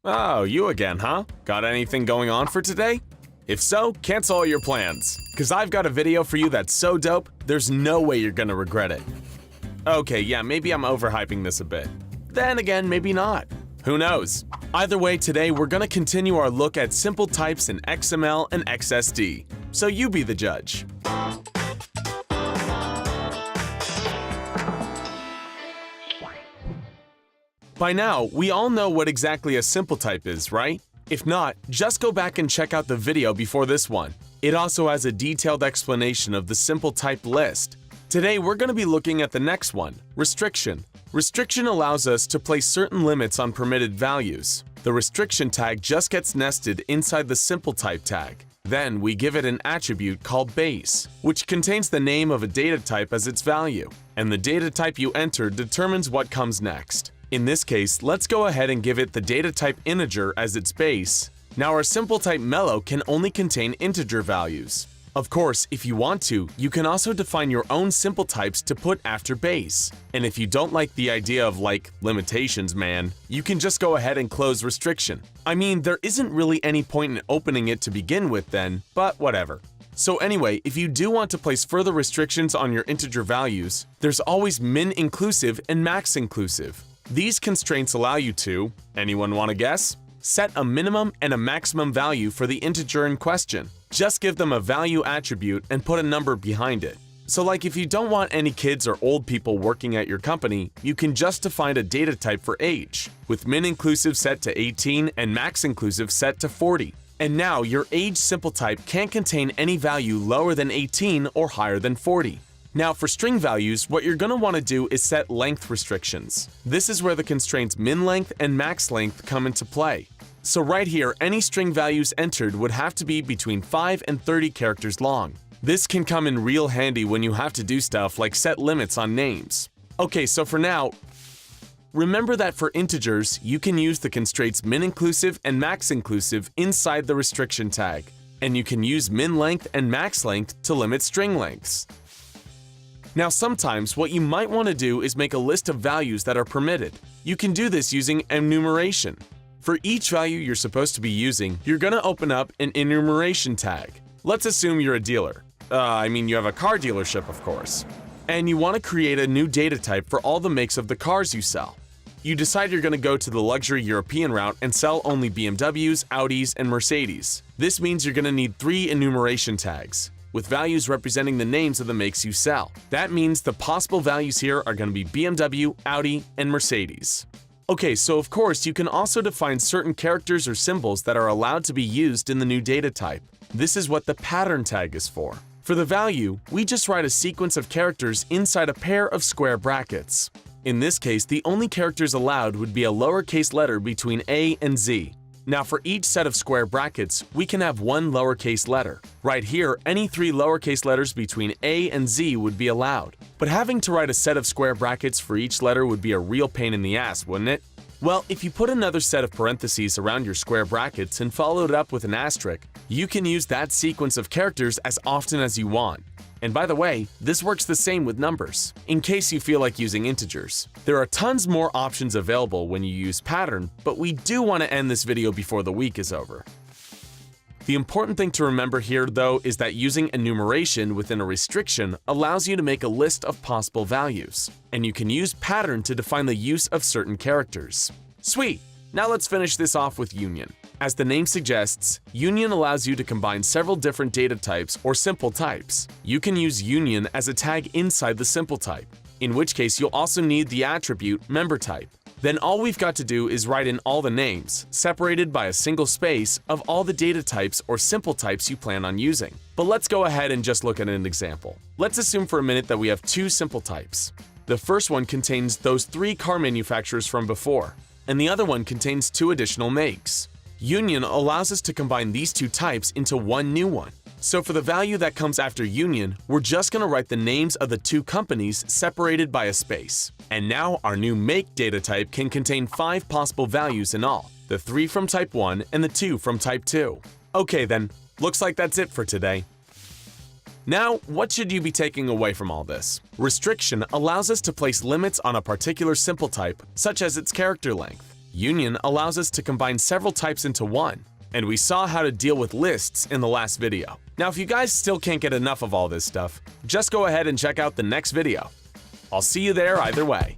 Oh, you again, huh? Got anything going on for today? If so, cancel all your plans, because I've got a video for you that's so dope, there's no way you're gonna regret it. Okay, yeah, maybe I'm overhyping this a bit. Then again, maybe not. Who knows? Either way, today we're gonna continue our look at simple types in XML and XSD. So you be the judge. By now, we all know what exactly a simple type is, right? If not, just go back and check out the video before this one. It also has a detailed explanation of the simple type list. Today, we're going to be looking at the next one, restriction. Restriction allows us to place certain limits on permitted values. The restriction tag just gets nested inside the simple type tag. Then we give it an attribute called base, which contains the name of a data type as its value, and the data type you enter determines what comes next. In this case, let's go ahead and give it the data type integer as its base. Now our simple type mellow can only contain integer values. Of course, if you want to, you can also define your own simple types to put after base. And if you don't like the idea of limitations, man, you can just go ahead and close restriction. I mean, there isn't really any point in opening it to begin with then, but whatever. So anyway, if you do want to place further restrictions on your integer values, there's always min inclusive and max inclusive. These constraints allow you to, anyone want to guess? Set a minimum and a maximum value for the integer in question. Just give them a value attribute and put a number behind it. So if you don't want any kids or old people working at your company, you can just define a data type for age, with min inclusive set to 18 and max inclusive set to 40. And now your age simple type can't contain any value lower than 18 or higher than 40. Now for string values, what you're going to want to do is set length restrictions. This is where the constraints min length and max length come into play. So right here, any string values entered would have to be between 5 and 30 characters long. This can come in real handy when you have to do stuff like set limits on names. Okay, so for now, remember that for integers, you can use the constraints min inclusive and max inclusive inside the restriction tag. And you can use min length and max length to limit string lengths. Now sometimes what you might want to do is make a list of values that are permitted. You can do this using enumeration. For each value you're supposed to be using, you're going to open up an enumeration tag. Let's assume you're a dealer. You have a car dealership, of course. And you want to create a new data type for all the makes of the cars you sell. You decide you're going to go to the luxury European route and sell only BMWs, Audis, and Mercedes. This means you're going to need 3 enumeration tags, with values representing the names of the makes you sell. That means the possible values here are going to be BMW, Audi, and Mercedes. Okay, so of course you can also define certain characters or symbols that are allowed to be used in the new data type. This is what the pattern tag is for. For the value, we just write a sequence of characters inside a pair of square brackets. In this case, the only characters allowed would be a lowercase letter between A and Z. Now for each set of square brackets, we can have one lowercase letter. Right here, any 3 lowercase letters between A and Z would be allowed. But having to write a set of square brackets for each letter would be a real pain in the ass, wouldn't it? Well, if you put another set of parentheses around your square brackets and follow it up with an asterisk, you can use that sequence of characters as often as you want. And by the way, this works the same with numbers, in case you feel like using integers. There are tons more options available when you use pattern, but we do want to end this video before the week is over. The important thing to remember here, though, is that using enumeration within a restriction allows you to make a list of possible values, and you can use pattern to define the use of certain characters. Sweet! Now let's finish this off with union. As the name suggests, union allows you to combine several different data types or simple types. You can use union as a tag inside the simple type, in which case you'll also need the attribute member type. Then all we've got to do is write in all the names, separated by a single space, of all the data types or simple types you plan on using. But let's go ahead and just look at an example. Let's assume for a minute that we have 2 simple types. The first one contains those 3 car manufacturers from before, and the other one contains 2 additional makes. Union allows us to combine these 2 types into one new one. So for the value that comes after union, we're just going to write the names of the 2 companies separated by a space. And now our new make data type can contain 5 possible values in all, the 3 from type 1 and the 2 from type 2. Okay then, looks like that's it for today. Now, what should you be taking away from all this? Restriction allows us to place limits on a particular simple type, such as its character length. Union allows us to combine several types into one, and we saw how to deal with lists in the last video. Now, if you guys still can't get enough of all this stuff, just go ahead and check out the next video. I'll see you there either way.